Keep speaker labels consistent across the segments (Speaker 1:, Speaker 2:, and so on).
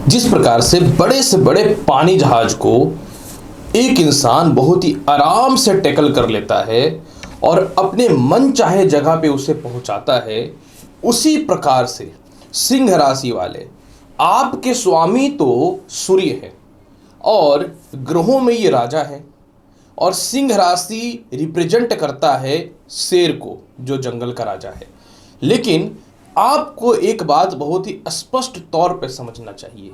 Speaker 1: जिस प्रकार से बड़े पानी जहाज को एक इंसान बहुत ही आराम से टैकल कर लेता है और अपने मन चाहे जगह पे उसे पहुंचाता है, उसी प्रकार से सिंह राशि वाले आपके स्वामी तो सूर्य है और ग्रहों में ये राजा है। और सिंह राशि रिप्रेजेंट करता है शेर को, जो जंगल का राजा है। लेकिन आपको एक बात बहुत ही स्पष्ट तौर पे समझना चाहिए,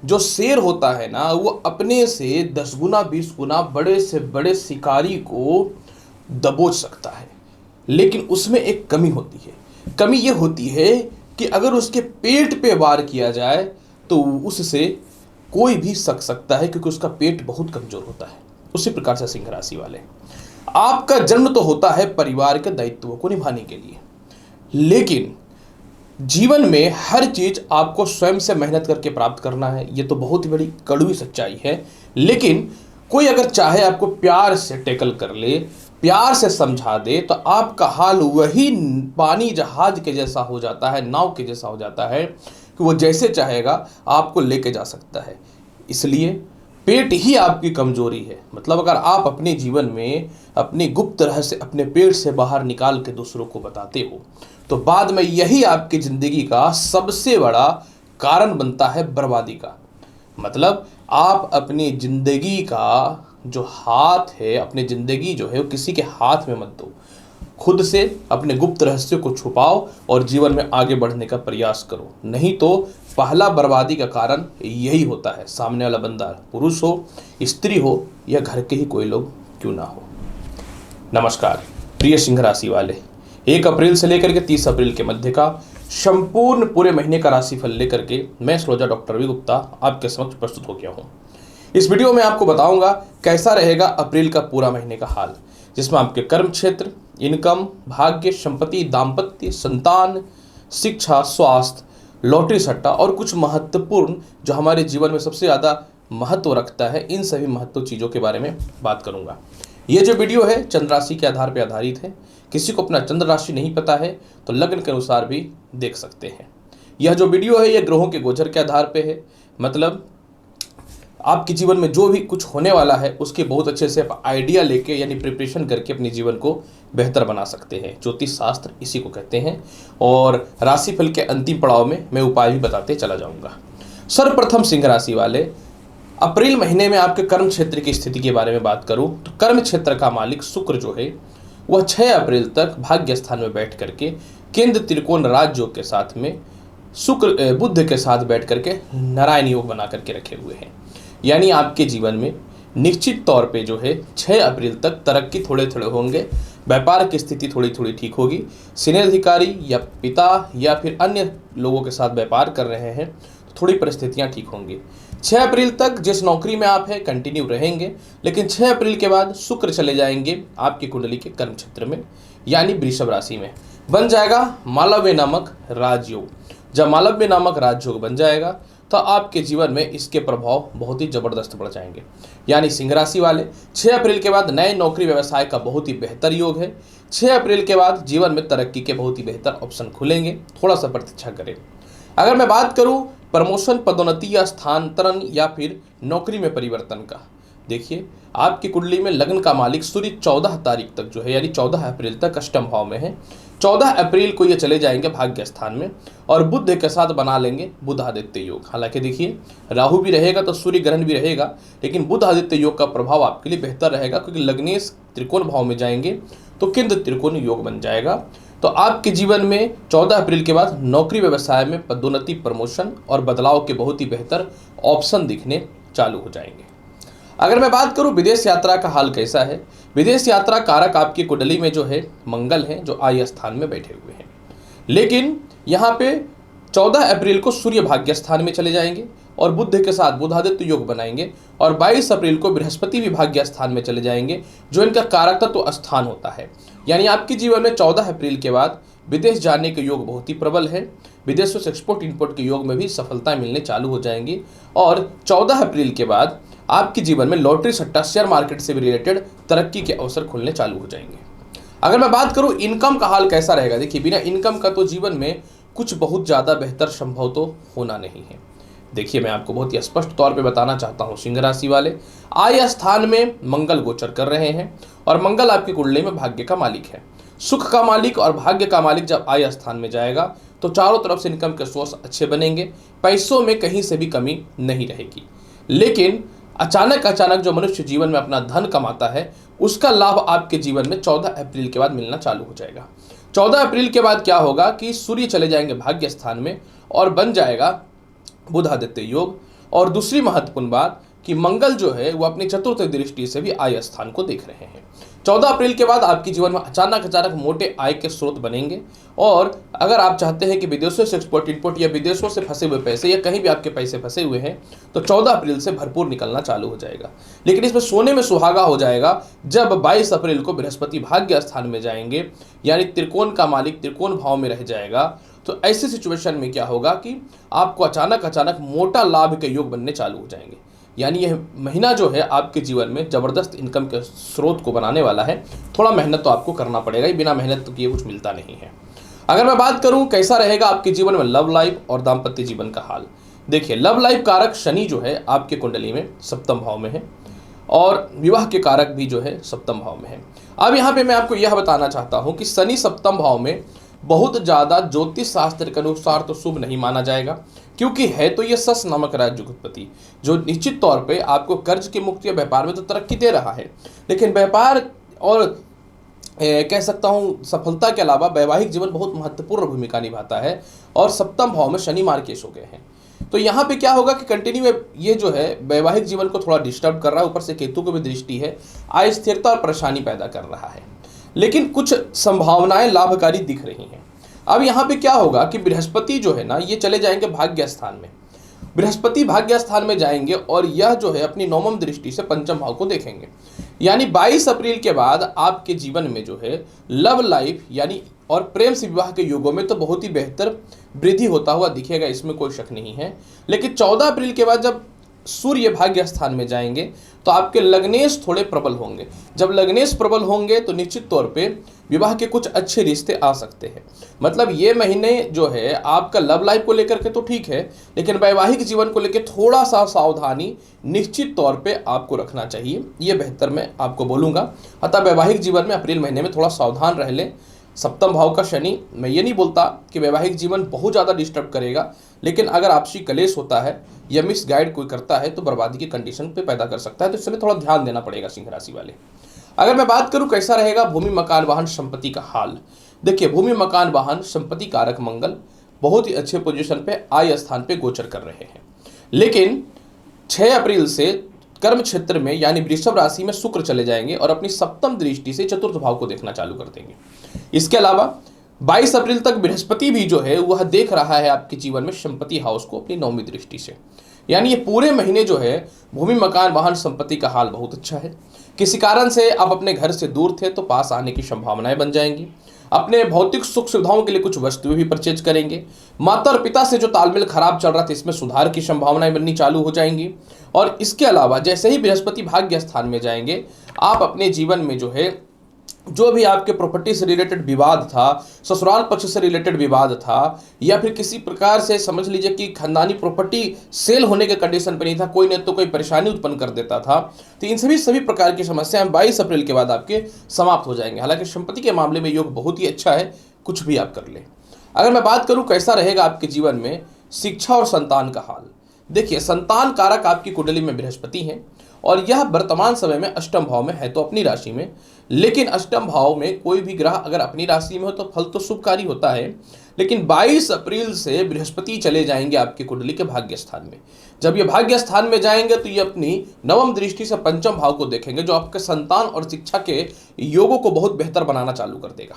Speaker 1: जो शेर होता है ना, वो अपने से 10 गुना 20 गुना बड़े से बड़े शिकारी को दबोच सकता है। लेकिन उसमें एक कमी होती है। कमी ये होती है कि अगर उसके पेट पे वार किया जाए तो उससे कोई भी सक सकता है, क्योंकि उसका पेट बहुत कमजोर होता है। उसी प्रकार से सिंह राशि वाले, आपका जन्म तो होता है परिवार के दायित्वों को निभाने के लिए, लेकिन जीवन में हर चीज आपको स्वयं से मेहनत करके प्राप्त करना है। ये तो बहुत ही बड़ी कड़वी सच्चाई है। लेकिन कोई अगर चाहे आपको प्यार से टैकल कर ले, प्यार से समझा दे, तो आपका हाल वही पानी जहाज के जैसा हो जाता है, नाव के जैसा हो जाता है कि वो जैसे चाहेगा आपको लेके जा सकता है। इसलिए पेट ही आपकी कमजोरी है। मतलब अगर आप अपने जीवन में अपनी गुप्त रहस्य अपने पेट से बाहर निकाल के दूसरों को बताते हो, तो बाद में यही आपकी जिंदगी का सबसे बड़ा कारण बनता है बर्बादी का। मतलब आप अपनी जिंदगी का जो हाथ है, अपनी जिंदगी जो है वो किसी के हाथ में मत दो। खुद से अपने गुप्त रहस्यों को छुपाओ और जीवन में आगे बढ़ने का प्रयास करो। नहीं तो पहला बर्बादी का कारण यही होता है। सामने वाला बंदा पुरुष हो, स्त्री हो या घर के ही कोई लोग क्यों ना हो। नमस्कार प्रिय सिंह राशि वाले, 1 अप्रैल से लेकर के 30 अप्रैल के मध्य का संपूर्ण पूरे महीने का राशिफल लेकर के मैं एस्ट्रोलॉजर डॉक्टर रवि गुप्ता आपके समक्ष प्रस्तुत हो गया हूँ। इस वीडियो में आपको बताऊंगा कैसा रहेगा अप्रैल का पूरा महीने का हाल, जिसमें आपके कर्म क्षेत्र, इनकम, भाग्य, संपत्ति, दाम्पत्य, संतान, शिक्षा, स्वास्थ्य, लॉटरी सट्टा और कुछ महत्वपूर्ण जो हमारे जीवन में सबसे ज़्यादा महत्व रखता है, इन सभी महत्व चीज़ों के बारे में बात करूंगा। ये जो वीडियो है चंद्र राशि के आधार पर आधारित है। किसी को अपना चंद्र राशि नहीं पता है तो लग्न के अनुसार भी देख सकते हैं। यह जो वीडियो है यह ग्रहों के गोचर के आधार पे है। मतलब आपके जीवन में जो भी कुछ होने वाला है उसके बहुत अच्छे से आप आइडिया लेके यानी प्रिपरेशन करके अपने जीवन को बेहतर बना सकते हैं। ज्योतिष शास्त्र इसी को कहते हैं। और राशिफल के अंतिम पड़ाव में मैं उपाय भी बताते चला जाऊंगा। सर्वप्रथम सिंह राशि वाले, अप्रैल महीने में आपके कर्म क्षेत्र की स्थिति के बारे में बात करूं तो कर्म क्षेत्र का मालिक शुक्र जो है वह 6 अप्रैल तक भाग्य स्थान में बैठ करके केंद्र त्रिकोण राजयोग के साथ में शुक्र बुध के साथ बैठ करके नारायण योग बना करके रखे हुए हैं। यानी आपके जीवन में निश्चित तौर पे जो है 6 अप्रैल तक तरक्की थोड़े थोड़े होंगे। व्यापार की स्थिति थोड़ी थोड़ी ठीक होगी। सीनियर अधिकारी या पिता या फिर अन्य लोगों के साथ व्यापार कर रहे हैं तो थोड़ी परिस्थितियां ठीक होंगी। 6 अप्रैल तक जिस नौकरी में आप हैं कंटिन्यू रहेंगे, लेकिन 6 अप्रैल के बाद शुक्र चले जाएंगे आपकी कुंडली के कर्म क्षेत्र में, यानी वृषभ राशि में बन जाएगा मालव्य नामक राजयोग। जब मालव्य नामक राजयोग बन जाएगा तो आपके जीवन में इसके प्रभाव बहुत ही जबरदस्त बढ़ जाएंगे। यानी सिंह राशि वाले 6 अप्रैल के बाद नए नौकरी व्यवसाय का बहुत ही बेहतर योग है। 6 अप्रैल के बाद जीवन में तरक्की के बहुत ही बेहतर ऑप्शन खुलेंगे। थोड़ा सा प्रतीक्षा करें। अगर मैं बात करूं प्रमोशन, पदोन्नति या स्थानांतरण या फिर नौकरी में परिवर्तन का, देखिए आपकी कुंडली में लग्न का मालिक सूर्य 14 तारीख तक जो है यानी 14 अप्रैल तक अष्टम भाव में है। 14 अप्रैल को ये चले जाएंगे भाग्य स्थान में और बुध के साथ बना लेंगे बुध आदित्य योग। हालांकि देखिए राहु भी रहेगा तो सूर्य ग्रहण भी रहेगा, लेकिन बुध आदित्य योग का प्रभाव आपके लिए बेहतर रहेगा, क्योंकि लग्नेश त्रिकोण भाव में जाएंगे तो केंद्र त्रिकोण योग बन जाएगा। तो आपके जीवन में 14 अप्रैल के बाद नौकरी व्यवसाय में पदोन्नति, प्रमोशन और बदलाव के बहुत ही बेहतर ऑप्शन दिखने चालू हो जाएंगे। अगर मैं बात करूं विदेश यात्रा का हाल कैसा है, विदेश यात्रा कारक आपकी कुंडली में जो है मंगल है, जो आय स्थान में बैठे हुए हैं। लेकिन यहाँ पे 14 अप्रैल को सूर्य भाग्य स्थान में चले जाएंगे और बुध के साथ बुधादित्य योग बनाएंगे और 22 अप्रैल को बृहस्पति भी भाग्य स्थान में चले जाएंगे, जो इनका कारक तत्व स्थान होता है। यानी आपके जीवन में 14 अप्रैल के बाद विदेश जाने के योग बहुत ही प्रबल है। विदेशों से एक्सपोर्ट इंपोर्ट के योग में भी सफलता मिलने चालू हो जाएंगी। और 14 अप्रैल के बाद आपके जीवन में लॉटरी, सट्टा, शेयर मार्केट से भी रिलेटेड तरक्की के अवसर खुलने चालू हो जाएंगे। अगर मैं बात करूं इनकम का हाल कैसा रहेगा, देखिए बिना इनकम का तो जीवन में कुछ बहुत ज़्यादा बेहतर संभव तो होना नहीं है। देखिए, मैं आपको बहुत ही स्पष्ट तौर पे बताना चाहता हूँ, सिंह राशि वाले, आय स्थान में मंगल गोचर कर रहे हैं और मंगल आपकी कुंडली में भाग्य का मालिक है। सुख का मालिक और भाग्य का मालिक जब आय स्थान में जाएगा तो चारों तरफ से इनकम के सोर्स अच्छे बनेंगे, पैसों में कहीं से भी कमी नहीं रहेगी। लेकिन अचानक जो मनुष्य जीवन में अपना धन कमाता है उसका लाभ आपके जीवन में 14 अप्रैल के बाद मिलना चालू हो जाएगा। 14 अप्रैल के बाद क्या होगा कि सूर्य चले जाएंगे भाग्य स्थान में और बन जाएगा बुधादित्य योग। और दूसरी महत्वपूर्ण बात कि मंगल जो है वो अपनी चतुर्थ दृष्टि से भी आय स्थान को देख रहे हैं। 14 अप्रैल के बाद आपके जीवन में अचानक मोटे आय के स्रोत बनेंगे। और अगर आप चाहते हैं कि विदेशों से एक्सपोर्ट इंपोर्ट या विदेशों से फंसे हुए पैसे या कहीं भी आपके पैसे फंसे हुए हैं तो 14 अप्रैल से भरपूर निकलना चालू हो जाएगा। लेकिन इसमें सोने में सुहागा हो जाएगा जब 22 अप्रैल को बृहस्पति भाग्य स्थान में जाएंगे, यानी त्रिकोण का मालिक त्रिकोण भाव में रह जाएगा। तो ऐसी सिचुएशन में क्या होगा कि आपको अचानक मोटा लाभ के योग बनने चालू हो जाएंगे। यानी यह महीना जो है आपके जीवन में ज़बरदस्त इनकम के स्रोत को बनाने वाला है। थोड़ा मेहनत तो आपको करना पड़ेगा, बिना मेहनत किए कुछ मिलता नहीं है। अगर मैं बात करूं कैसा रहेगा आपके जीवन में लव लाइफ और दाम्पत्य जीवन का हाल, देखिए, लव लाइफ कारक शनि जो है आपके कुंडली में सप्तम भाव में है और विवाह के कारक भी जो है सप्तम भाव में है। अब यहाँ पे मैं आपको यह बताना चाहता हूँ कि शनि सप्तम भाव में बहुत ज़्यादा ज्योतिष शास्त्र के अनुसार तो शुभ नहीं माना जाएगा, क्योंकि है तो ये सस नामक राज्यपति जो निश्चित तौर पे आपको कर्ज की मुक्ति या व्यापार में तो तरक्की दे रहा है, लेकिन व्यापार और कह सकता हूँ सफलता के अलावा वैवाहिक जीवन बहुत महत्वपूर्ण भूमिका निभाता है। और सप्तम भाव में शनि मार्केश हो गए हैं, तो यहाँ पे क्या होगा कि कंटिन्यू ये जो है वैवाहिक जीवन को थोड़ा डिस्टर्ब कर रहा है। ऊपर से केतु की भी दृष्टि है, अस्थिरता और परेशानी पैदा कर रहा है, लेकिन कुछ संभावनाएं लाभकारी दिख रही हैं। अब यहाँ पे क्या होगा कि बृहस्पति जो है ना ये चले जाएंगे भाग्य स्थान में। बृहस्पति भाग्य स्थान में जाएंगे और यह जो है अपनी नवम दृष्टि से पंचम भाव को देखेंगे। यानी 22 अप्रैल के बाद आपके जीवन में जो है लव लाइफ यानी और प्रेम से विवाह के योगों में तो बहुत ही बेहतर वृद्धि होता हुआ दिखेगा, इसमें कोई शक नहीं है। लेकिन 14 अप्रैल के बाद जब सूर्य भाग्य स्थान में जाएंगे तो आपके लग्नेश थोड़े प्रबल होंगे। जब लग्नेश प्रबल होंगे तो निश्चित तौर पे विवाह के कुछ अच्छे रिश्ते आ सकते हैं। मतलब ये महीने जो है आपका लव लाइफ को लेकर के तो ठीक है, लेकिन वैवाहिक जीवन को लेकर थोड़ा सा सावधानी निश्चित तौर पे आपको रखना चाहिए, ये बेहतर मैं आपको बोलूँगा। अतः वैवाहिक जीवन में अप्रैल महीने में थोड़ा सावधान रह लें। सप्तम भाव का शनि, मैं ये नहीं बोलता कि वैवाहिक जीवन बहुत ज़्यादा डिस्टर्ब करेगा, लेकिन अगर आपसी कलेश होता है या मिस गाइड कोई करता है तो बर्बादी की कंडीशन पे पैदा कर सकता है, तो इसमें थोड़ा ध्यान देना पड़ेगा सिंह राशि वाले। अगर मैं बात करूं कैसा रहेगा भूमि मकान वाहन संपत्ति का हाल, देखिए, भूमि मकान वाहन संपत्ति कारक मंगल बहुत ही अच्छे पोजीशन पे आय स्थान पे गोचर कर रहे हैं। लेकिन 6 अप्रैल से कर्म क्षेत्र में यानी वृषभ राशि में शुक्र चले जाएंगे और अपनी सप्तम दृष्टि से चतुर्थ भाव को देखना चालू कर देंगे। इसके अलावा 22 अप्रैल तक बृहस्पति भी जो है वह देख रहा है आपके जीवन में संपत्ति हाउस को अपनी नौवीं दृष्टि से। यानी ये पूरे महीने जो है भूमि मकान वाहन संपत्ति का हाल बहुत अच्छा है। किसी कारण से आप अपने घर से दूर थे तो पास आने की संभावनाएं बन जाएंगी। अपने भौतिक सुख सुविधाओं के लिए कुछ वस्तुएं भी परचेज करेंगे। माता और पिता से जो तालमेल खराब चल रहा था इसमें सुधार की संभावनाएं बननी चालू हो जाएंगी। और इसके अलावा जैसे ही बृहस्पति भाग्य स्थान में जाएंगे आप अपने जीवन में जो है जो भी आपके प्रॉपर्टी से रिलेटेड विवाद था, ससुराल पक्ष से रिलेटेड विवाद था, या फिर किसी प्रकार से समझ लीजिए कि खानदानी प्रॉपर्टी सेल होने के कंडीशन पर नहीं था, कोई ने तो कोई परेशानी उत्पन्न कर देता था, तो इन सभी प्रकार की समस्याएं 22 अप्रैल के बाद आपके समाप्त हो जाएंगे। हालांकि संपत्ति के मामले में योग बहुत ही अच्छा है, कुछ भी आप कर ले। अगर मैं बात करूं कैसा रहेगा आपके जीवन में शिक्षा और संतान का हाल, देखिए, संतान कारक आपकी कुंडली में बृहस्पति है और यह वर्तमान समय में अष्टम भाव में है तो अपनी राशि में, लेकिन अष्टम भाव में कोई भी ग्रह अगर अपनी राशि में हो तो फल तो शुभकारी होता है। लेकिन 22 अप्रैल से बृहस्पति चले जाएंगे आपकी कुंडली के भाग्य स्थान में। जब ये भाग्य स्थान में जाएंगे तो ये अपनी नवम दृष्टि से पंचम भाव को देखेंगे, जो आपके संतान और शिक्षा के योगों को बहुत बेहतर बनाना चालू कर देगा।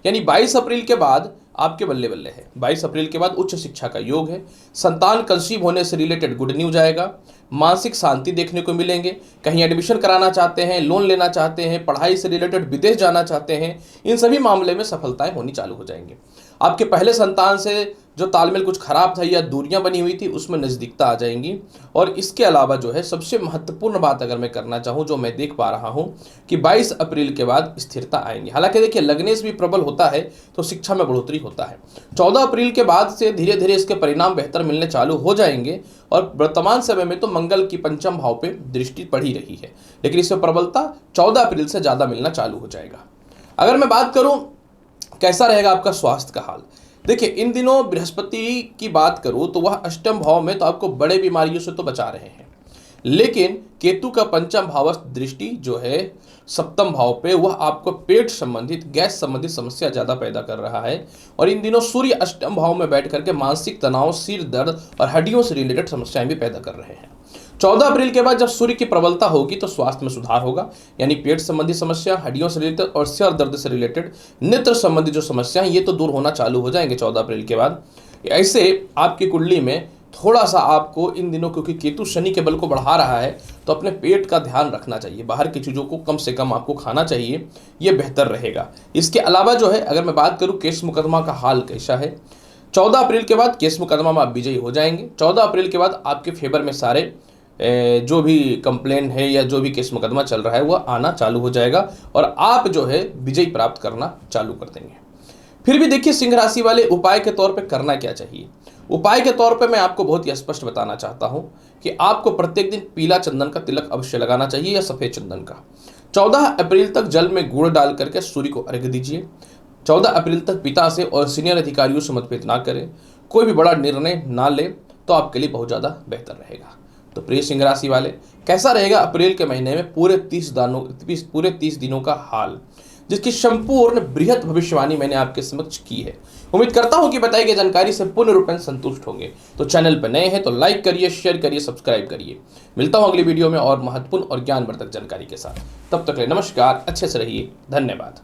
Speaker 1: यानी 22 अप्रैल के बाद आपके बल्ले बल्ले है। 22 अप्रैल के बाद उच्च शिक्षा का योग है। संतान कंसीव होने से रिलेटेड गुड न्यूज आएगा। मानसिक शांति देखने को मिलेंगे। कहीं एडमिशन कराना चाहते हैं, लोन लेना चाहते हैं, पढ़ाई से रिलेटेड विदेश जाना चाहते हैं, इन सभी मामले में सफलताएं होनी चालू हो जाएंगी। आपके पहले संतान से जो तालमेल कुछ खराब था या दूरियां बनी हुई थी उसमें नज़दीकता आ जाएंगी। और इसके अलावा जो है सबसे महत्वपूर्ण बात अगर मैं करना चाहूँ, जो मैं देख पा रहा हूँ कि 22 अप्रैल के बाद स्थिरता आएंगी। हालांकि देखिए लग्नेश भी प्रबल होता है तो शिक्षा में बढ़ोतरी होता है। 14 अप्रैल के बाद से धीरे धीरे इसके परिणाम बेहतर मिलने चालू हो जाएंगे। और वर्तमान समय में तो मंगल की पंचम भाव पे दृष्टि पड़ी रही है, लेकिन इसमें प्रबलता 14 अप्रैल से ज़्यादा मिलना चालू हो जाएगा। अगर मैं बात करूं कैसा रहेगा आपका स्वास्थ्य का हाल, देखिए इन दिनों बृहस्पति की बात करूं तो वह अष्टम भाव में तो आपको बड़े बीमारियों से तो बचा रहे हैं, लेकिन केतु का पंचम भावस्थ दृष्टि जो है सप्तम भाव पे वह आपको पेट संबंधित गैस संबंधित समस्या ज्यादा पैदा कर रहा है। और इन दिनों सूर्य अष्टम भाव में बैठ करके मानसिक तनाव, सिर दर्द और हड्डियों से रिलेटेड समस्याएं भी पैदा कर रहे हैं। 14 अप्रैल के बाद जब सूर्य की प्रबलता होगी तो स्वास्थ्य में सुधार होगा, यानी पेट संबंधी समस्या, हड्डियों से रिलेटेड और सिर दर्द से रिलेटेड नेत्र संबंधी जो समस्या है ये तो दूर होना चालू हो जाएंगे 14 अप्रैल के बाद। ऐसे आपकी कुंडली में थोड़ा सा आपको इन दिनों, क्योंकि केतु शनि के बल को बढ़ा रहा है, तो अपने पेट का ध्यान रखना चाहिए, बाहर की चीज़ों को कम से कम आपको खाना चाहिए, ये बेहतर रहेगा। इसके अलावा जो है अगर मैं बात करूँ केस मुकदमा का हाल कैसा है, 14 अप्रैल के बाद केस मुकदमा में आप विजयी हो जाएंगे। 14 अप्रैल के बाद आपके फेवर में सारे जो भी कंप्लेन है या जो भी केस मुकदमा चल रहा है वह आना चालू हो जाएगा और आप जो है विजय प्राप्त करना चालू कर देंगे। फिर भी देखिए सिंह राशि वाले उपाय के तौर पे करना क्या चाहिए। उपाय के तौर पे मैं आपको बहुत ही स्पष्ट बताना चाहता हूं कि आपको प्रत्येक दिन पीला चंदन का तिलक अवश्य लगाना चाहिए या सफेद चंदन का। 14 अप्रैल तक जल में गुड़ डाल करके सूर्य को अर्घ्य दीजिए। 14 अप्रैल तक पिता से और सीनियर अधिकारियों से मतभेद ना करें, कोई भी बड़ा निर्णय ना ले तो आपके लिए बहुत ज़्यादा बेहतर रहेगा। तो प्रिय सिंह राशि वाले, कैसा रहेगा अप्रैल के महीने में पूरे 30 दिनों का हाल, जिसकी संपूर्ण बृहत भविष्यवाणी मैंने आपके समक्ष की है। उम्मीद करता हूं कि बताई गई जानकारी से पूर्ण रूप में संतुष्ट होंगे। तो चैनल पर नए हैं तो लाइक करिए, शेयर करिए, सब्सक्राइब करिए। मिलता हूं अगली वीडियो में और महत्वपूर्ण और ज्ञानवर्धक जानकारी के साथ। तब तक के लिए नमस्कार, अच्छे से रहिए, धन्यवाद।